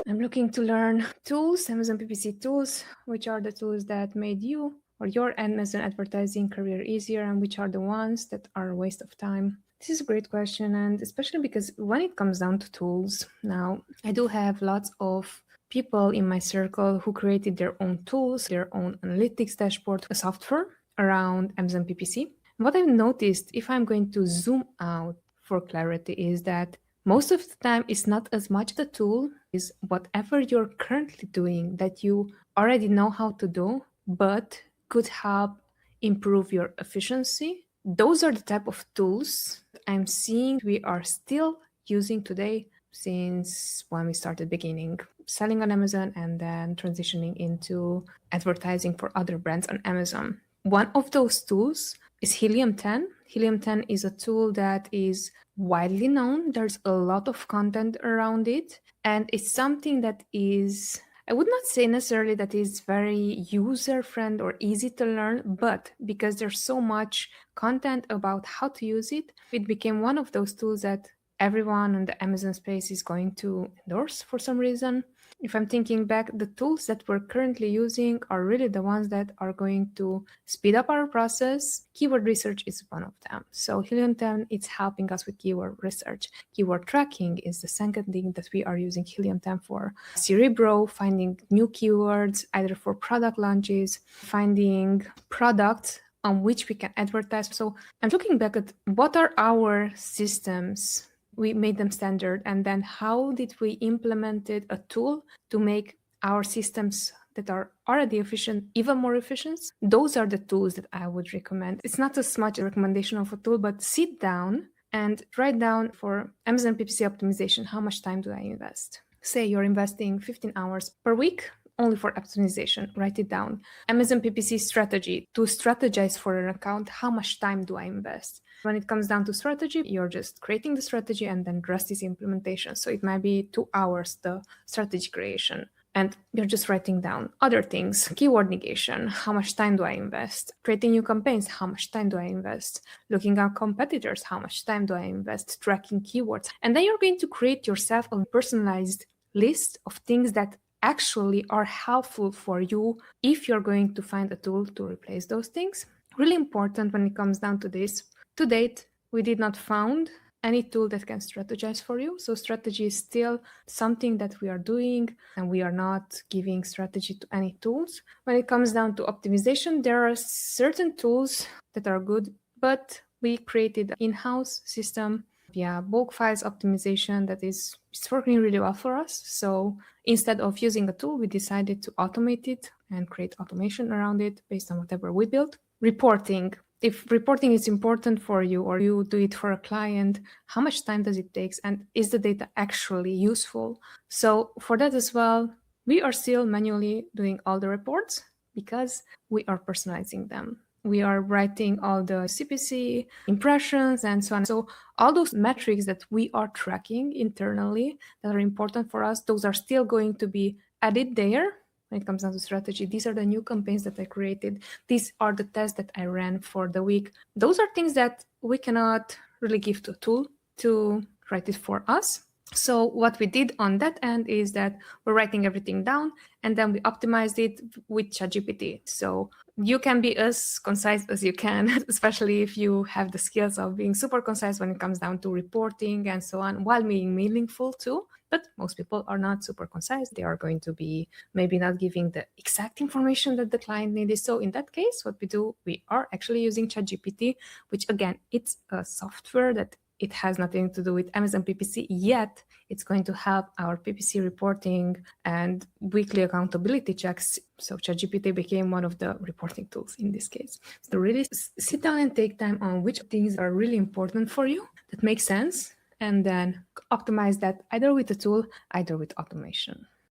I'm looking to learn tools, Amazon PPC tools, which are the tools that made you or your Amazon advertising career easier, and which are the ones that are a waste of time. This is a great question, and especially because when it comes down to tools, now I do have lots of people in my circle who created their own tools, their own analytics dashboard, a software around Amazon PPC. What I've noticed, if I'm going to zoom out for clarity, is that most of the time it's not as much the tool, is whatever you're currently doing that you already know how to do, but could help improve your efficiency. Those are the type of tools I'm seeing we are still using today since when we started beginning selling on Amazon and then transitioning into advertising for other brands on Amazon. One of those tools is Helium 10. Helium 10 is a tool that is widely known. There's a lot of content around it, and it's something that is, I would not say necessarily that is very user-friendly or easy to learn, but because there's so much content about how to use it, it became one of those tools that everyone on the Amazon space is going to endorse for some reason. If I'm thinking back, the tools that we're currently using are really the ones that are going to speed up our process. Keyword research is one of them. So Helium 10, it's helping us with keyword research. Keyword tracking is the second thing that we are using Helium 10 for. Cerebro, finding new keywords, either for product launches, finding products on which we can advertise. So I'm looking back at what are our systems. We made them standard, and then how did we implemented a tool to make our systems that are already efficient even more efficient? Those are the tools that I would recommend. It's not as much a recommendation of a tool, but sit down and write down for Amazon PPC optimization, how much time do I invest? Say you're investing 15 hours per week only for optimization. Write it down. Amazon PPC strategy, to strategize for an account, how much time do I invest? When it comes down to strategy, you're just creating the strategy and then the rest is implementation. So it might be 2 hours, the strategy creation. And you're just writing down other things. Keyword negation, how much time do I invest? Creating new campaigns, how much time do I invest? Looking at competitors, how much time do I invest? Tracking keywords. And then you're going to create yourself a personalized list of things that actually are helpful for you if you're going to find a tool to replace those things. Really important when it comes down to this. To date, we did not found any tool that can strategize for you. So strategy is still something that we are doing, and we are not giving strategy to any tools. When it comes down to optimization, there are certain tools that are good, but we created an in-house system via bulk files optimization that is working really well for us. So instead of using a tool, we decided to automate it and create automation around it based on whatever we built. Reporting. If reporting is important for you or you do it for a client, how much time does it take, and is the data actually useful? So for that as well, we are still manually doing all the reports because we are personalizing them. We are writing all the CPC, impressions, and so on. So all those metrics that we are tracking internally that are important for us, those are still going to be added there. When it comes down to strategy, these are the new campaigns that I created. These are the tests that I ran for the week. Those are things that we cannot really give to a tool to write it for us. So what we did on that end is that we're writing everything down and then we optimized it with ChatGPT. So you can be as concise as you can, especially if you have the skills of being super concise when it comes down to reporting and so on, while being meaningful too. But most people are not super concise. They are going to be maybe not giving the exact information that the client needed. So in that case, what we do, we are actually using ChatGPT, which again, it's a software that it has nothing to do with Amazon PPC, yet it's going to help our PPC reporting and weekly accountability checks. So ChatGPT became one of the reporting tools in this case. So really sit down and take time on which things are really important for you that make sense, and then optimize that either with a tool, either with automation.